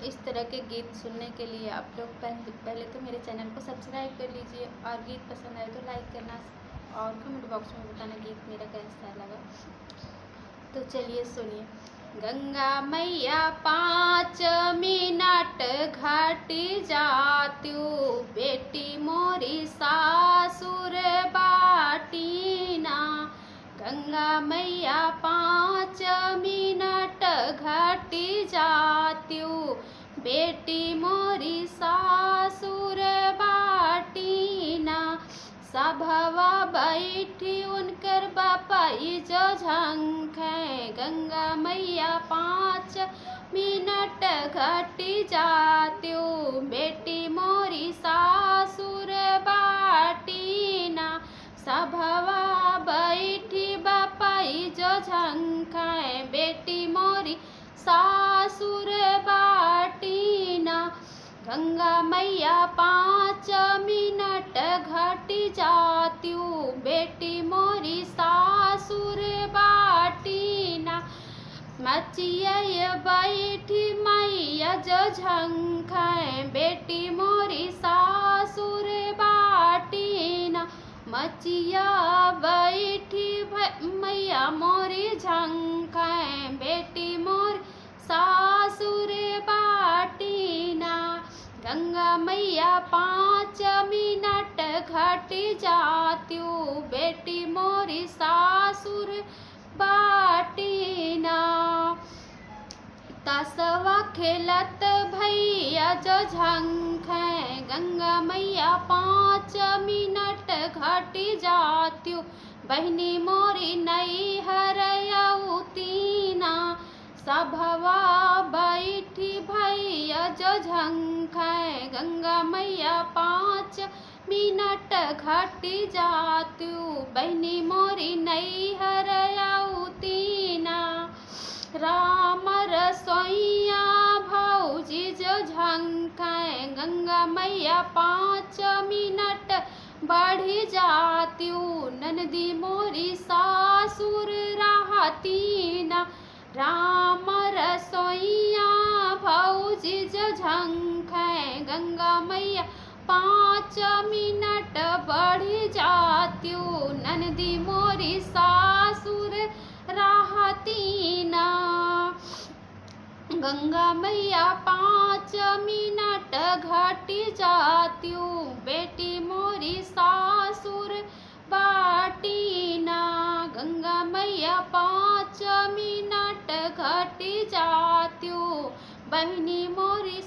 इस तरह के गीत सुनने के लिए आप लोग पहले तो मेरे चैनल को सब्सक्राइब कर लीजिए और गीत पसंद आए तो लाइक करना और कमेंट बॉक्स में बताना गीत मेरा कैसा लगा। तो चलिए सुनिए। गंगा मैया 5 मिनट घाटी जात्यू, बेटी मोरी सासुर बाटीना। गंगा मैया 5 मिनट घाटी जात्यू, बेटी मोरी सासुर बाटीना। सभवा बैठी उनकर बापाई जो झंखे, गंगा मैया 5 मिनट घटी जात्यू, बेटी मोरी सासुर बाटीना। सभवा बैठी बापाई जो झंखे, बेटी मोरी सासुर बाटीना। गंगा मैया 5 मिनट घटी जात्यू, बेटी मोरी सासुर बाटीना। मचिया बैठी मैया जो झंखे, बेटी मोरी सासुर बाटीना। मचिया बैठी मैया मोरी झंखे, बेटी मोरी सासुर बाटीना। गंगा मैया 5 मिनट घटी जात्यू, बेटी मोरी सासुर बाटीना। तसवा खेलत भैया जो झंखे, गंगा मैया 5 मिनट घटी जात्यू, बहनी मोरी नई हरयउतीना। सभवा बैठी भैया जो झंखे, गंगा मैया 5 मिनट घटी जात्यू, बहनी मोरी नई हरयउतीना। राम रसोइया भौजी जो झंखे, गंगा मैया 5 मिनट बढ़ी जात्यू, ननदी मोरी सासुर रहतीना। राम रसोइया भौजी जो झंखे, गंगा मैया 5 मिनट बढ़ी जात्यू, ननदी मोरी सासुर रहतीना। गंगा मैया 5 मिनट घटी जात्यू, बेटी मोरी सासुर बाटीना। गंगा मैया 5 मिनट घटी जात्यू, बहनी मोरी